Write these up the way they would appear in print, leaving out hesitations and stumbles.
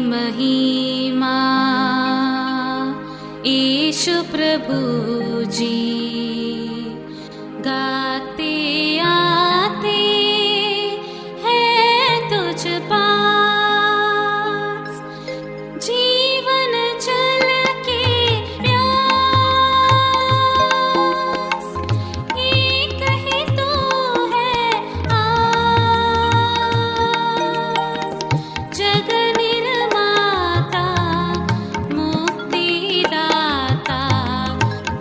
महिमा ईशु प्रभु जी गाते आते हैं तुझ पास जीवन जल के प्यास एक ही तो है आस जग निर्माता मुक्तिदाता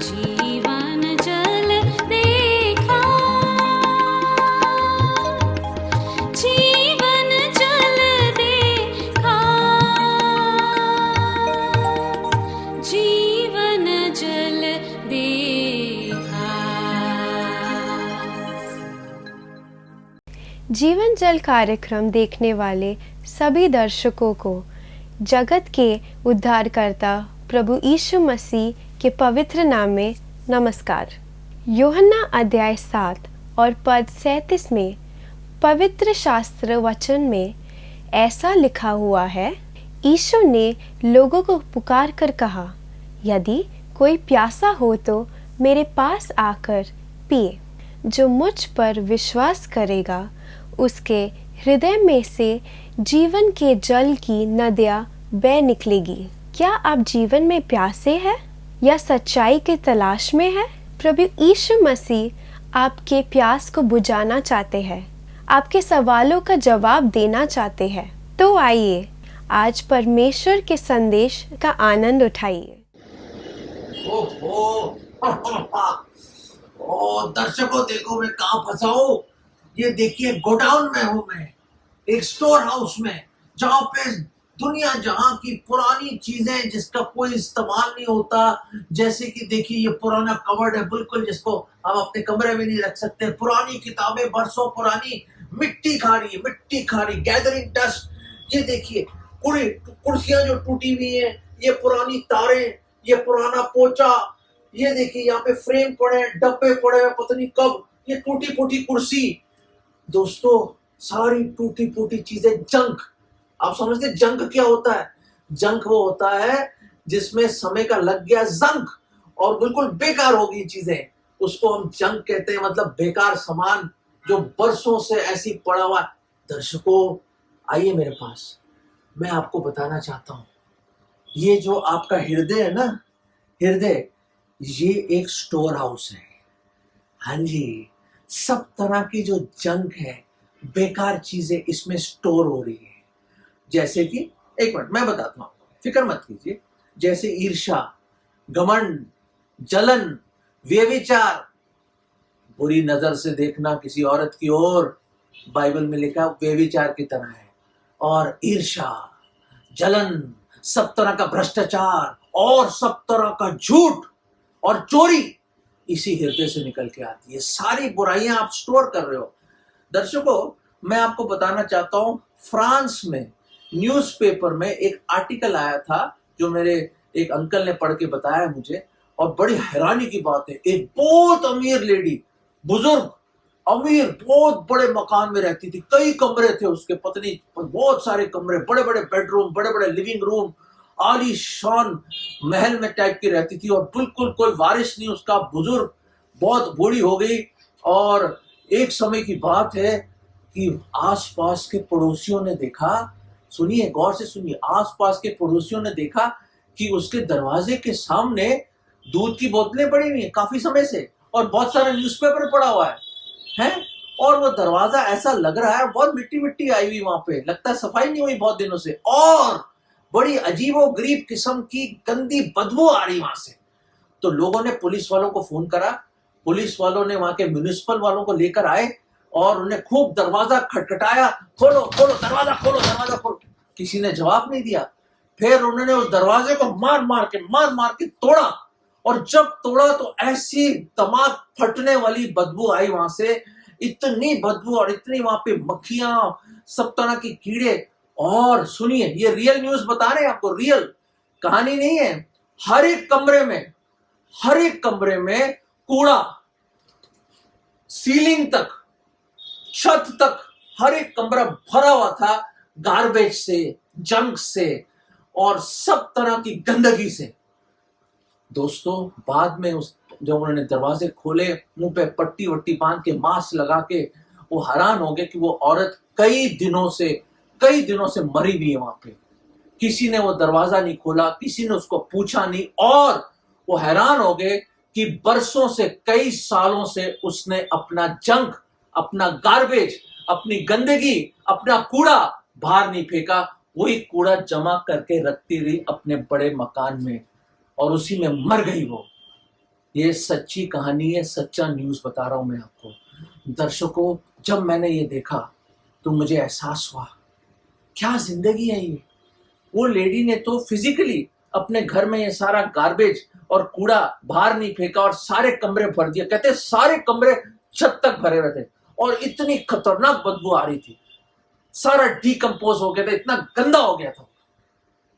जीवन जल देखा जीवन जल देखा जीवन जल देखा। जीवन जल कार्यक्रम देखने वाले सभी दर्शकों को जगत के उद्धारकर्ता प्रभु यीशु मसीह के पवित्र नाम में नमस्कार। यूहन्ना अध्याय 7 और पद 37 में पवित्र शास्त्र वचन में ऐसा लिखा हुआ है, यीशु ने लोगों को पुकार कर कहा, यदि कोई प्यासा हो तो मेरे पास आकर पिए। जो मुझ पर विश्वास करेगा उसके हृदय में से जीवन के जल की नदियाँ बह निकलेगी। क्या आप जीवन में प्यासे हैं या सच्चाई की तलाश में हैं? प्रभु यीशु मसीह आपके प्यास को बुझाना चाहते हैं, आपके सवालों का जवाब देना चाहते हैं। तो आइए आज परमेश्वर के संदेश का आनंद उठाइए। ओहो ओ दर्शकों, देखो मैं कहाँ फंसा हूँ। ये देखिए, गोडाउन में हूँ मैं, एक स्टोर हाउस में, जहाँ पे दुनिया जहाँ की पुरानी चीजें जिसका कोई इस्तेमाल नहीं होता, जैसे कि देखिए ये पुराना कवर्ड है बिल्कुल, जिसको हम अपने कमरे में नहीं रख सकते। पुरानी किताबें, बरसों पुरानी, मिट्टी खा रही, गैदरिंग डस्ट। ये देखिए कुर्सियां जो टूटी हुई हैं, ये पुरानी तारें, ये पुराना पोचा, ये देखिए यहाँ पे फ्रेम पड़े हैं, डब्बे पड़े हैं, पता नहीं कब, ये टूटी फूटी कुर्सी। दोस्तों, सारी टूटी फूटी चीजें जंक। आप समझते जंक क्या होता है? जंक वो होता है जिसमें समय का लग गया जंक और बिल्कुल बेकार हो गई चीजें, उसको हम जंक कहते हैं। मतलब बेकार सामान जो बरसों से ऐसी पड़ा हुआ। दर्शकों, आइए मेरे पास, मैं आपको बताना चाहता हूं, ये जो आपका हृदय है ना, हृदय, ये एक स्टोर हाउस है। हाँ जी, सब तरह की जो जंक है, बेकार चीजें इसमें स्टोर हो रही है। जैसे कि, एक मिनट मैं बताता हूं आपको, फिक्र मत कीजिए। जैसे ईर्ष्या, घमंड, जलन, व्यभिचार, बुरी नजर से देखना किसी औरत की ओर, बाइबल में लिखा व्यभिचार की तरह है। और ईर्ष्या, जलन, सब तरह का भ्रष्टाचार और सब तरह का झूठ और चोरी इसी हृदय से निकल के आती है। सारी बुराइयां आप स्टोर कर रहे हो। दर्शकों, मैं आपको बताना चाहता हूं, फ्रांस में न्यूज़पेपर में एक आर्टिकल आया था जो मेरे एक अंकल ने पढ़ के बताया मुझे, और बड़ी हैरानी की बात है। एक बहुत अमीर लेडी, बुजुर्ग, अमीर, बहुत बड़े मकान में रहती थी, कई कमरे थे उसके, पत्नी, बहुत सारे कमरे, बड़े बड़े बेडरूम, बड़े बड़े लिविंग रूम, आलीशान महल में टाइप की रहती थी, और बिल्कुल कोई वारिस नहीं उसका। बुजुर्ग, बहुत बूढ़ी हो गई। और एक समय की बात है कि आसपास के पड़ोसियों ने देखा, सुनिए, गौर से सुनिए, आसपास के पड़ोसियों ने देखा कि उसके दरवाजे के सामने दूध की बोतलें पड़ी हुई हैं काफी समय से, और बहुत सारा न्यूज़पेपर पड़ा हुआ है, और वो दरवाजा ऐसा लग रहा है बहुत मिट्टी मिट्टी आई हुई वहां पे, लगता है सफाई नहीं हुई बहुत दिनों से, और बड़ी अजीबोगरीब किस्म की गंदी बदबू आ रही वहां से। तो लोगों ने पुलिस वालों को फोन करा, पुलिस वालों ने वहां के म्युनिसिपल वालों को लेकर आए और उन्हें खूब दरवाजा खटखटाया, खोलो खोलो दरवाजा खोलो, दरवाजा खोलो। किसी ने जवाब नहीं दिया। फिर उन्होंने उस दरवाजे को मार मार के तोड़ा, और जब तोड़ा तो ऐसी दिमाग फटने वाली बदबू आई वहां से, इतनी बदबू और इतनी वहां पे मक्खियां, सब तरह के कीड़े। और सुनिए, ये रियल न्यूज बता रहे हैं आपको, रियल कहानी नहीं है। हर एक कमरे में कूड़ा, सीलिंग तक, छत तक, हर एक कमरा भरा हुआ था गार्बेज से, जंक से और सब तरह की गंदगी से। दोस्तों बाद में उस जब उन्होंने दरवाजे खोले, मुंह पे पट्टी वट्टी बांध के, मास्क लगा के, वो हैरान हो गए कि वो औरत कई दिनों से मरी हुई है वहां पे। किसी ने वो दरवाजा नहीं खोला, किसी ने उसको पूछा नहीं, और वो हैरान हो गए कि बरसों से, कई सालों से उसने अपना जंक, अपना गार्बेज, अपनी गंदगी, अपना कूड़ा बाहर नहीं फेंका, वही कूड़ा जमा करके रखती रही अपने बड़े मकान में, और उसी में मर गई वो। ये सच्ची कहानी है, सच्चा न्यूज़ बता रहा हूं मैं आपको। दर्शकों, जब मैंने ये देखा तो मुझे एहसास हुआ, क्या जिंदगी है ये। वो लेडी ने तो फिजिकली अपने घर में ये सारा गार्बेज और कूड़ा बाहर नहीं फेंका और सारे कमरे भर दिए। कहते सारे कमरे छत तक भरे हुए थे और इतनी खतरनाक बदबू आ रही थी, सारा डिकम्पोज हो गया था, इतना गंदा हो गया था।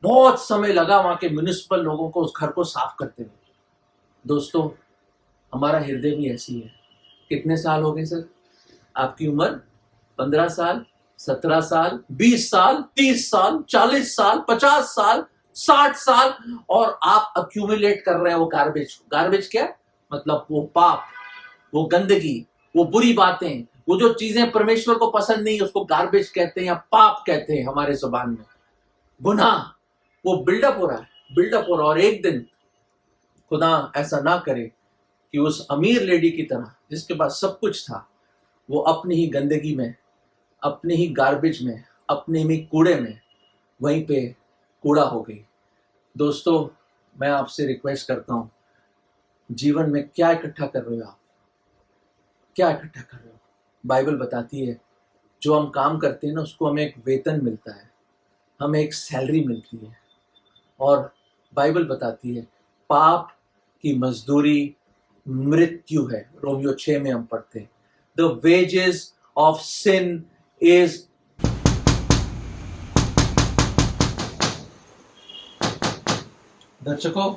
बहुत समय लगा वहां के म्युनिसिपल लोगों को उस घर को साफ करते हुए। दोस्तों, हमारा हृदय भी ऐसी है। कितने साल हो गए सर? आपकी उम्र 15 साल, 17 साल, 20 साल, 30 साल, 40 साल, 50 साल, 60 साल, और आप अक्यूमुलेट कर रहे हैं वो गार्बेज। गार्बेज क्या? मतलब वो पाप, वो गंदगी, वो बुरी बातें, वो जो चीजें परमेश्वर को पसंद नहीं, उसको गार्बेज कहते हैं या पाप कहते हैं हमारे जुबान में। गुनाह, वो बिल्डअप हो रहा है, बिल्डअप हो रहा है। और एक दिन खुदा ऐसा ना करे कि उस अमीर लेडी की तरह, जिसके पास सब कुछ था, वो अपनी ही गंदगी में, अपने ही गार्बेज में, अपने ही कूड़े में वहीं पे कूड़ा हो गई। दोस्तों, मैं आपसे रिक्वेस्ट करता हूँ, जीवन में क्या इकट्ठा कर रहे हो आप? क्या इकट्ठा कर रहे हो? बाइबल बताती है जो हम काम करते हैं ना, उसको हमें एक वेतन मिलता है, हमें एक सैलरी मिलती है। और बाइबल बताती है पाप की मजदूरी मृत्यु है। रोमियो 6 में हम पढ़ते हैं, the wages of sin is. दर्शकों,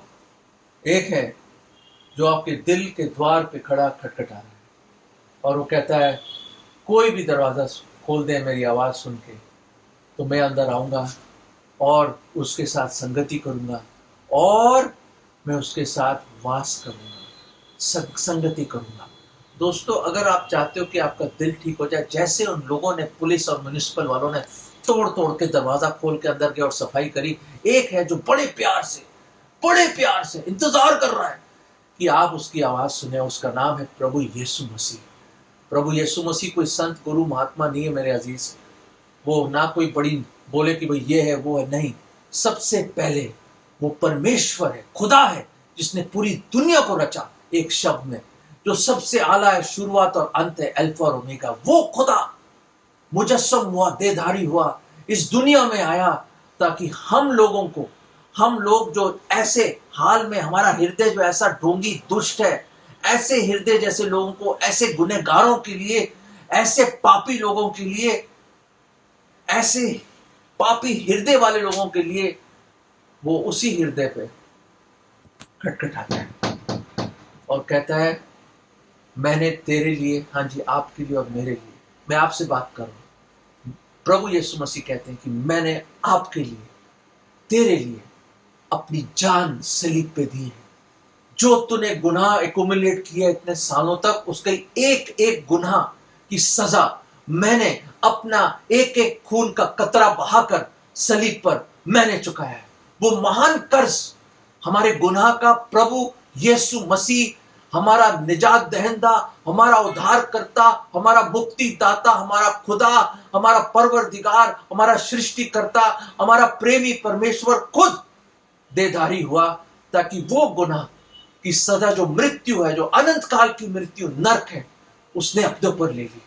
एक है जो आपके दिल के द्वार पे खड़ा खटखटा रहा है, और वो कहता है कोई भी दरवाजा खोल दे मेरी आवाज सुन के, तो मैं अंदर आऊंगा और उसके साथ संगति करूंगा और मैं उसके साथ वास करूंगा, संगति करूंगा। दोस्तों, अगर आप चाहते हो कि आपका दिल ठीक हो जाए, जैसे उन लोगों ने, पुलिस और म्युनिसिपल वालों ने तोड़ तोड़ के दरवाजा खोल के अंदर गए और सफाई करी, एक है जो बड़े प्यार से इंतजार कर रहा है कि आप उसकी आवाज सुने। उसका नाम है प्रभु यीशु मसीह। प्रभु यीशु मसीह कोई संत, गुरु, महात्मा नहीं है मेरे अजीज। वो ना कोई बड़ी बोले कि भाई ये है वो है, नहीं। सबसे पहले वो परमेश्वर है, खुदा है, जिसने पूरी दुनिया को रचा एक शब्द में, जो सबसे आला है, शुरुआत और अंत है, अल्फा और ओमेगा। वो खुदा मुजस्सम हुआ, देहधारी हुआ, इस दुनिया में आया ताकि हम लोग जो ऐसे हाल में, हमारा हृदय जो ऐसा ढोंगी दुष्ट है, ऐसे हृदय जैसे लोगों को, ऐसे गुनहगारों के लिए, ऐसे पापी लोगों के लिए, ऐसे पापी हृदय वाले लोगों के लिए वो उसी हृदय पे खटखटाता है और कहता है मैंने तेरे लिए, हाँ जी आपके लिए और मेरे लिए, मैं आपसे बात कर रहा हूं। प्रभु यीशु मसीह कहते हैं कि मैंने आपके लिए, तेरे लिए अपनी जान सलीब पे दी है। जो तूने गुनाह एक्युमुलेट किया इतने सालों तक, उसके एक एक गुनाह की सजा मैंने अपना एक एक खून का कतरा बहाकर सलीब पर मैंने चुकाया है। वो महान कर्ज हमारे गुनाह का प्रभु यीशु मसीह, हमारा निजात दहंदा, हमारा उद्धार करता, हमारा मुक्ति दाता, हमारा खुदा, हमारा परवरदिगार, हमारा सृष्टिकर्ता, हमारा प्रेमी परमेश्वर खुद देहधारी हुआ ताकि वो गुनाह की सजा, जो मृत्यु है, जो अनंत काल की मृत्यु, नरक है, उसने अपने ऊपर ले ली।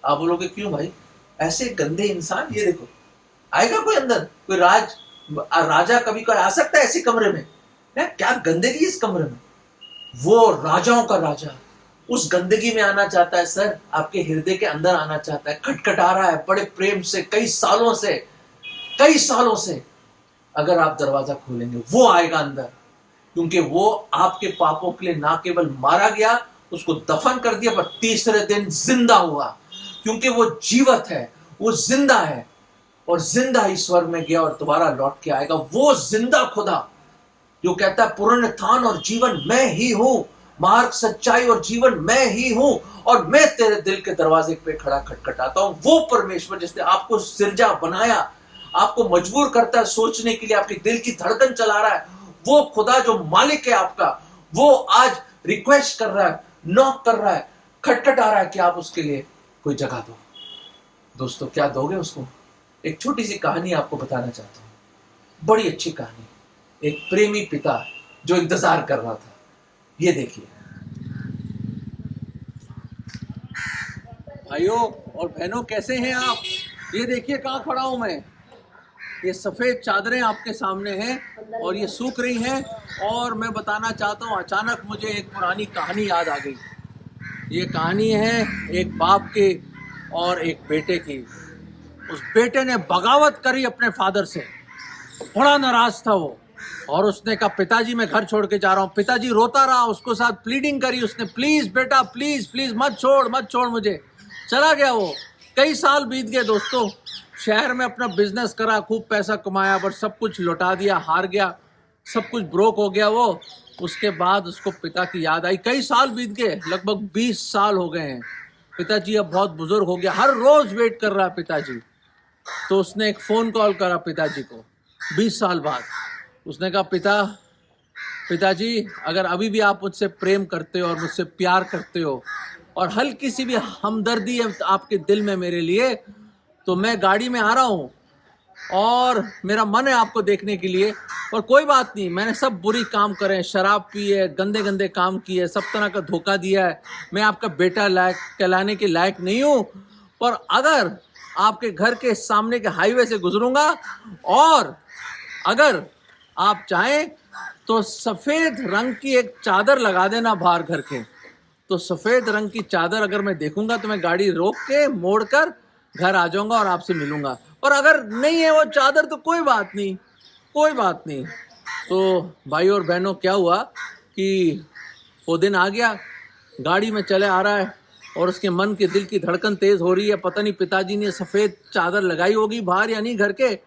आप बोलोगे क्यों भाई, ऐसे गंदे इंसान, ये देखो आएगा कोई अंदर, कोई राजा कभी कोई आ सकता है ऐसे कमरे में? क्या गंदगी इस कमरे में। वो राजाओं का राजा उस गंदगी में आना चाहता है सर, आपके हृदय के अंदर आना चाहता है, खटखटा रहा है बड़े प्रेम से, कई सालों से। अगर आप दरवाजा खोलेंगे वो आएगा अंदर, क्योंकि वो आपके पापों के लिए ना केवल मारा गया, उसको दफन कर दिया, पर तीसरे दिन जिंदा हुआ, क्योंकि वो जीवत है, वो जिंदा है। और जिंदा ही स्वर्ग में गया और दोबारा लौट के आएगा। वो जिंदा खुदा जो कहता है पुनरुत्थान और जीवन मैं ही हूं, मार्ग सच्चाई और जीवन मैं ही हूं, और मैं तेरे दिल के दरवाजे पे खड़ा खटखटाता हूं। वो परमेश्वर जिसने आपको सिरजा बनाया, आपको मजबूर करता है सोचने के लिए, आपके दिल की धड़कन चला रहा है, वो खुदा जो मालिक है आपका, वो आज रिक्वेस्ट कर रहा है, नॉक कर रहा है, खटखटा रहा है कि आप उसके लिए कोई जगह दो। दोस्तों, क्या दोगे उसको? एक छोटी सी कहानी आपको बताना चाहता हूं, बड़ी अच्छी कहानी। एक प्रेमी पिता जो इंतजार कर रहा था। ये देखिए। भाइयों और बहनों, कैसे हैं आप? ये देखिए कहाँ खड़ा हूं मैं। ये सफ़ेद चादरें आपके सामने हैं और ये सूख रही हैं, और मैं बताना चाहता हूँ, अचानक मुझे एक पुरानी कहानी याद आ गई। ये कहानी है एक बाप के और एक बेटे की। उस बेटे ने बगावत करी अपने फादर से, बड़ा नाराज था वो, और उसने कहा पिताजी मैं घर छोड़ के जा रहा हूँ। पिताजी रोता रहा, उसको साथ प्लीडिंग करी उसने, प्लीज बेटा प्लीज प्लीज मत छोड़ मुझे। चला गया वो। कई साल बीत गए दोस्तों। शहर में अपना बिजनेस करा, खूब पैसा कमाया, पर सब कुछ लौटा दिया, हार गया, सब कुछ ब्रोक हो गया वो। उसके बाद उसको पिता की याद आई। कई साल बीत गए, लगभग 20 साल हो गए हैं। पिताजी अब बहुत बुजुर्ग हो गया, हर रोज वेट कर रहा है पिताजी। तो उसने एक फ़ोन कॉल करा पिताजी को 20 साल बाद। उसने कहा पिताजी अगर अभी भी आप मुझसे प्रेम करते हो और मुझसे प्यार करते हो और हल्की सी भी हमदर्दी है आपके दिल में मेरे लिए, तो मैं गाड़ी में आ रहा हूँ और मेरा मन है आपको देखने के लिए। और कोई बात नहीं, मैंने सब बुरी काम करे हैं, शराब पी है, गंदे गंदे काम किए, सब तरह का धोखा दिया है, मैं आपका बेटा लायक कहलाने के लायक नहीं हूँ। पर अगर आपके घर के सामने के हाईवे से गुजरूंगा और अगर आप चाहें तो सफ़ेद रंग की एक चादर लगा देना बाहर घर के। तो सफ़ेद रंग की चादर अगर मैं देखूंगा तो मैं गाड़ी रोक के मोड़ कर घर आ जाऊंगा और आपसे मिलूंगा। और अगर नहीं है वो चादर तो कोई बात नहीं। तो भाई और बहनों, क्या हुआ कि वो दिन आ गया, गाड़ी में चले आ रहा है और उसके मन के दिल की धड़कन तेज़ हो रही है। पता नहीं पिताजी ने सफ़ेद चादर लगाई होगी बाहर या नहीं घर के,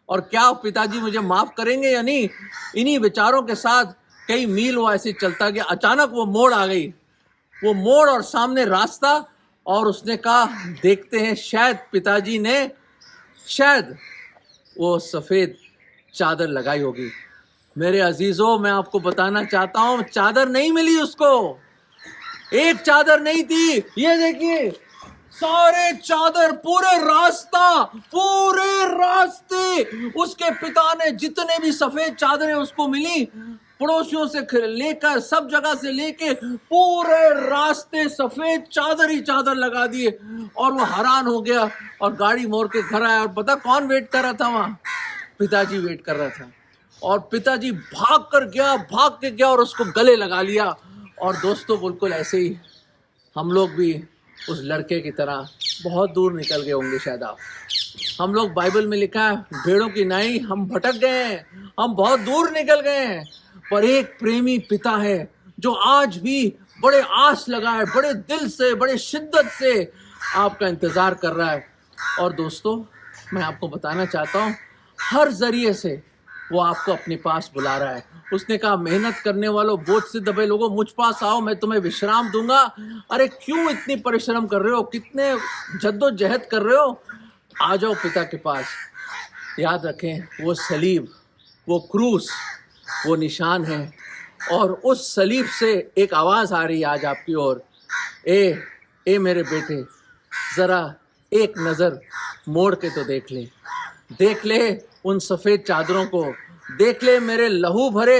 और क्या पिताजी मुझे माफ़ करेंगे या नहीं। इन्हीं विचारों के साथ कई मील वो ऐसे चलता गया। अचानक वो मोड़ आ गई, वो मोड़ और सामने रास्ता, और उसने कहा देखते हैं शायद पिताजी ने शायद वो सफ़ेद चादर लगाई होगी। मेरे अजीज़ों, मैं आपको बताना चाहता हूँ, चादर नहीं मिली उसको। एक चादर नहीं थी, ये देखिए सारे चादर, पूरे रास्ते उसके पिता ने जितने भी सफ़ेद चादरें उसको मिली, पड़ोसियों से लेकर सब जगह से लेके पूरे रास्ते सफ़ेद चादर ही चादर लगा दिए। और वो हैरान हो गया और गाड़ी मोड़ के घर आया। और पता कौन वेट कर रहा था वहाँ? पिताजी वेट कर रहा था। और पिताजी भाग के गया और उसको गले लगा लिया। और दोस्तों, बिल्कुल ऐसे ही हम लोग भी उस लड़के की तरह बहुत दूर निकल गए होंगे शायद आप। हम लोग, बाइबल में लिखा है, भेड़ों की नाई हम भटक गए हैं, हम बहुत दूर निकल गए हैं। पर एक प्रेमी पिता है जो आज भी बड़े आस लगा है, बड़े दिल से, बड़े शिद्दत से आपका इंतज़ार कर रहा है। और दोस्तों, मैं आपको बताना चाहता हूँ, हर ज़रिए से वो आपको अपने पास बुला रहा है। उसने कहा मेहनत करने वालों, बोझ से दबे लोगों, मुझ पास आओ, मैं तुम्हें विश्राम दूंगा। अरे क्यों इतनी परिश्रम कर रहे हो, कितने जद्दोजहद कर रहे हो? आ जाओ पिता के पास। याद रखें, वो सलीब, वो क्रूस, वो निशान है। और उस सलीब से एक आवाज़ आ रही है आज आपकी ओर, ए मेरे बेटे, ज़रा एक नज़र मोड़ के तो देख ले उन सफ़ेद चादरों को, देख ले मेरे लहू भरे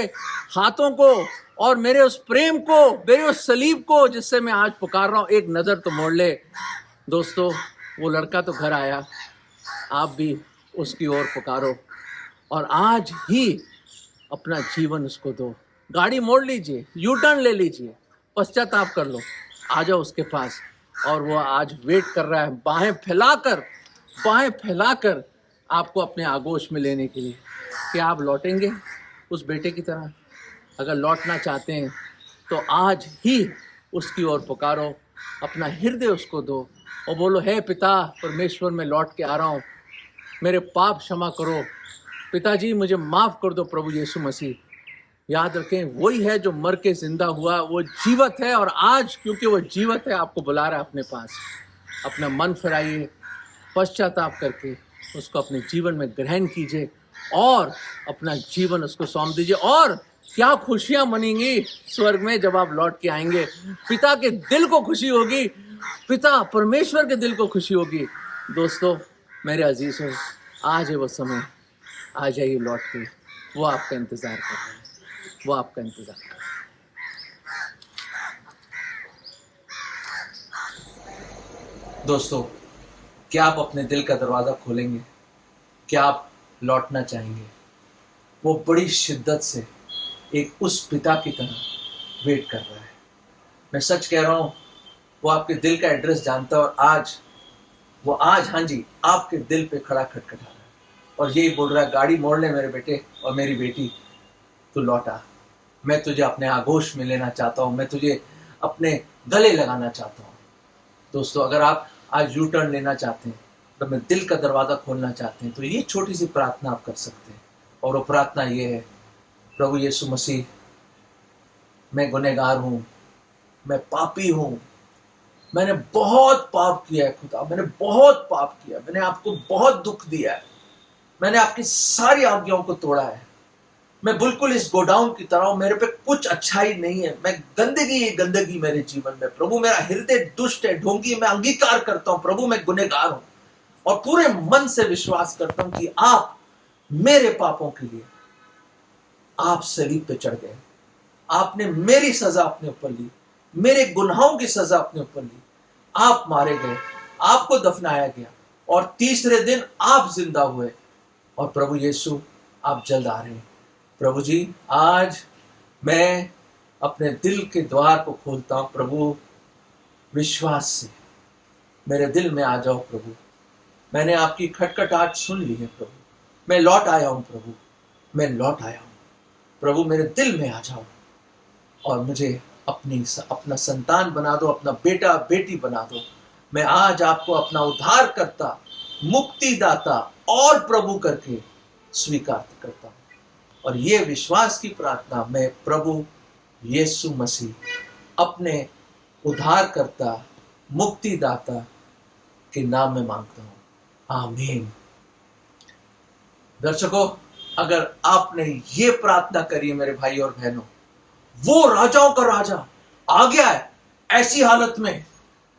हाथों को और मेरे उस प्रेम को, मेरे उस सलीब को जिससे मैं आज पुकार रहा हूँ। एक नज़र तो मोड़ ले। दोस्तों, वो लड़का तो घर आया, आप भी उसकी ओर पुकारो और आज ही अपना जीवन उसको दो। गाड़ी मोड़ लीजिए, यू टर्न ले लीजिए, पश्चाताप कर लो, आ जाओ उसके पास। और वो आज वेट कर रहा है, बाहें फैलाकर आपको अपने आगोश में लेने के लिए। क्या आप लौटेंगे उस बेटे की तरह? अगर लौटना चाहते हैं तो आज ही उसकी ओर पुकारो, अपना हृदय उसको दो और बोलो, हे पिता परमेश्वर, मैं लौट के आ रहा हूँ, मेरे पाप क्षमा करो। पिताजी मुझे माफ़ कर दो प्रभु यीशु मसीह। याद रखें, वही है जो मर के जिंदा हुआ, वो जीवित है, और आज क्योंकि वो जीवित है आपको बुला रहा है अपने पास। अपना मन फिराइए, पश्चाताप करके उसको अपने जीवन में ग्रहण कीजिए और अपना जीवन उसको सौंप दीजिए। और क्या खुशियां मनेंगी स्वर्ग में जब आप लौट के आएंगे। पिता के दिल को खुशी होगी, पिता परमेश्वर के दिल को खुशी होगी। दोस्तों मेरे अजीजों, आज है वो समय, आ जाइए लौट के, वो आपका इंतजार कर रहा है, वो आपका इंतजार कर रहा है। दोस्तों, क्या आप अपने दिल का दरवाज़ा खोलेंगे? क्या आप लौटना चाहेंगे? वो बड़ी शिद्दत से एक उस पिता की तरह वेट कर रहा है। मैं सच कह रहा हूँ, वो आपके दिल का एड्रेस जानता है, और आज हाँ जी, आपके दिल पे खड़ा खटखटा रहा है और यही बोल रहा है, गाड़ी मोड़ ले मेरे बेटे और मेरी बेटी, तू लौटा। मैं तुझे अपने आगोश में लेना चाहता हूँ, मैं तुझे अपने गले लगाना चाहता हूँ। दोस्तों, अगर आप आज यू टर्न लेना चाहते हैं, तो मैं दिल का दरवाज़ा खोलना चाहते हैं, तो ये छोटी सी प्रार्थना आप कर सकते हैं। और वो प्रार्थना ये है, प्रभु यीशु मसीह, मैं गुनहगार हूँ, मैं पापी हूँ, मैंने बहुत पाप किया है खुदा, मैंने बहुत पाप किया, मैंने आपको बहुत दुख दिया है, मैंने आपकी सारी आज्ञाओं को तोड़ा है, मैं बिल्कुल इस गोडाउन की तरह हूं, मेरे पे कुछ अच्छाई नहीं है, मैं गंदगी मेरे जीवन में। प्रभु मेरा हृदय दुष्ट है, ढोंगी, मैं अंगीकार करता हूं प्रभु मैं गुनहगार हूं, और पूरे मन से विश्वास करता हूं कि आप मेरे पापों के लिए आप सलीब पे चढ़ गए, आपने मेरी सजा अपने ऊपर ली, मेरे गुनाहों की सजा अपने ऊपर ली, आप मारे गए, आपको दफनाया गया, और तीसरे दिन आप जिंदा हुए, और प्रभु यीशु आप जल्द आ रहे हैं। प्रभु जी, आज मैं अपने दिल के द्वार को खोलता हूं प्रभु, विश्वास से मेरे दिल में आ जाओ प्रभु। मैंने आपकी खटखटाहट सुन ली है प्रभु, मैं लौट आया हूं प्रभु, मैं लौट आया हूं प्रभु, मेरे दिल में आ जाओ और मुझे अपना संतान बना दो, अपना बेटा बेटी बना दो। मैं आज आपको अपना उद्धारकर्ता, मुक्तिदाता और प्रभु करके स्वीकार करता हूं, और ये विश्वास की प्रार्थना मैं प्रभु यीशु मसीह अपने उद्धारकर्ता, मुक्तिदाता के नाम में मांगता हूं, आमीन। दर्शकों, अगर आपने ये प्रार्थना करी है मेरे भाई और बहनों, वो राजाओं का राजा आ गया है ऐसी हालत में,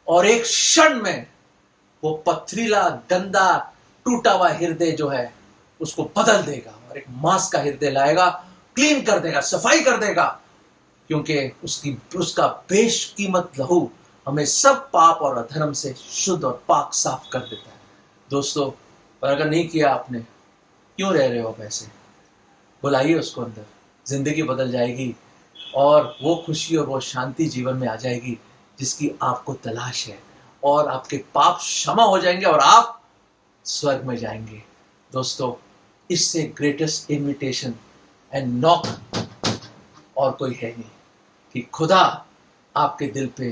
और एक क्षण में वो पथरीला, गंदा, टूटा हुआ हृदय जो है उसको बदल देगा और एक मांस का हृदय लाएगा, क्लीन कर देगा, सफाई कर देगा, क्योंकि उसका बेशकीमत लहू हमें सब पाप और अधर्म से शुद्ध और पाक साफ कर देता है। दोस्तों, और अगर नहीं किया आपने, क्यों रह रहे हो वैसे? बुलाइए उसको अंदर, जिंदगी बदल जाएगी और वो खुशी और वो शांति जीवन में आ जाएगी जिसकी आपको तलाश है, और आपके पाप क्षमा हो जाएंगे और आप स्वर्ग में जाएंगे। दोस्तों, इससे ग्रेटेस्ट इनविटेशन एंड नॉक और कोई है नहीं कि खुदा आपके दिल पे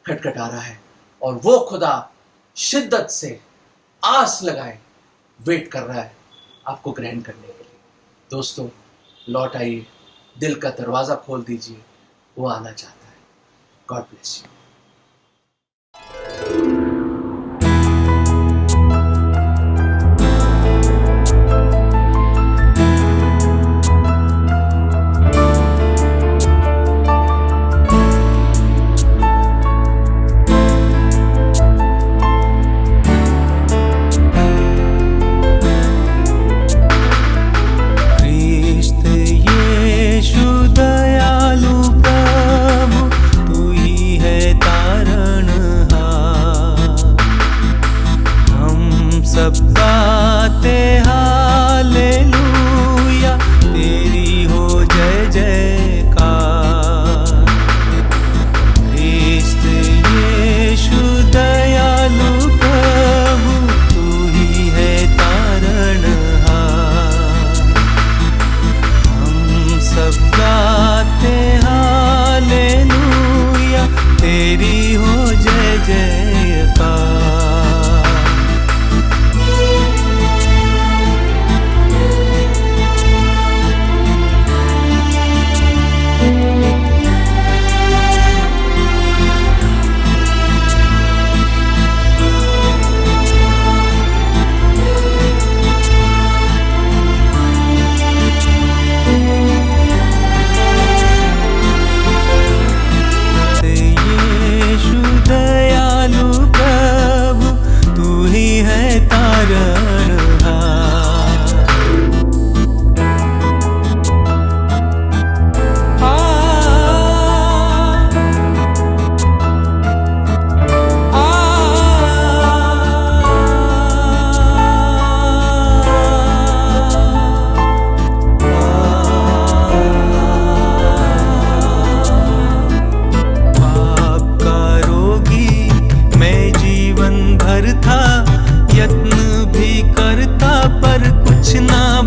खटखटा रहा है, और वो खुदा शिद्दत से आस लगाए वेट कर रहा है आपको ग्रहण करने के लिए। दोस्तों, लौट आइए, दिल का दरवाजा खोल दीजिए, वो आना चाहता है। God bless you.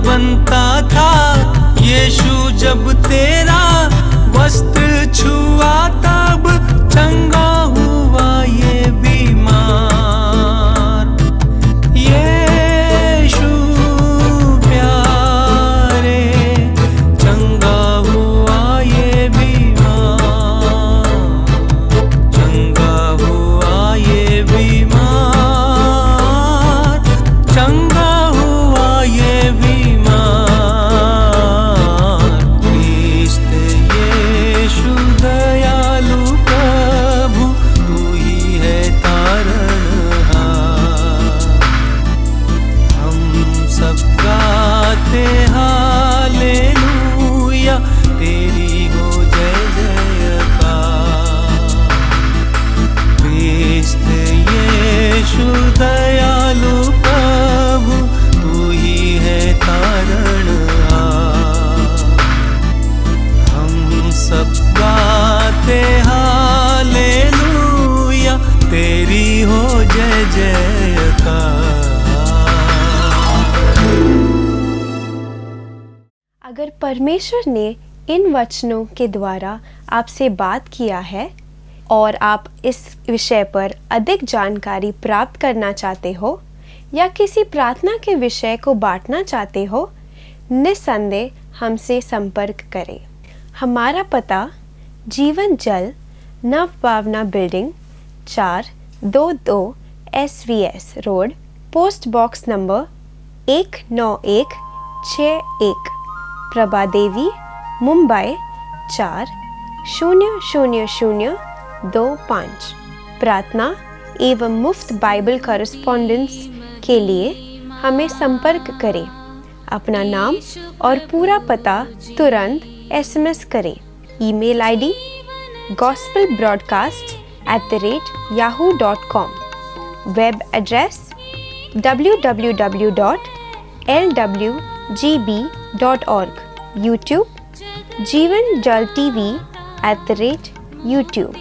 बनता था। यीशु जब तेरा वस्त्र छुआ तब चंगा हुआ ये बीमार। यीशु प्यारे चंगा हुआ ये बीमार, चंगा हुआ ये बीमार, चंगा हुआ ये बीमार। क्रिस्त यीशु दयालु प्रभु तू ही है तारणहार। हम सब गाते हालेलुया तेरी हो जय जयकार। क्रिस्त यीशु दयालु प्रभु तू ही है तारणहार। हम सब गाते हालेलुया तेरी हो जय जयकार। अगर परमेश्वर ने इन वचनों के द्वारा आपसे बात किया है और आप इस विषय पर अधिक जानकारी प्राप्त करना चाहते हो या किसी प्रार्थना के विषय को बांटना चाहते हो, निस्संदेह हमसे संपर्क करें। हमारा पता Jeevan Jal Nav Bhavna building 422 SVS road, post box number 19161, Prabha Devi, Mumbai 400025। प्रार्थना एवं मुफ्त बाइबल कॉरेस्पॉन्डेंस के लिए हमें संपर्क करें। अपना नाम और पूरा पता तुरंत SMS करें। Email ID gospelbroadcast@yahoo.com, web address www.lwgb.org, YouTube जीवन जल TV @YouTube।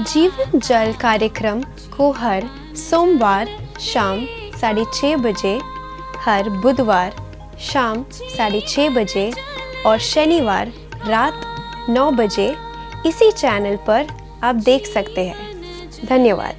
जीवन जल कार्यक्रम को हर सोमवार शाम 6:30 बजे, हर बुधवार शाम 6:30 बजे और शनिवार रात 9 बजे इसी चैनल पर आप देख सकते हैं। धन्यवाद।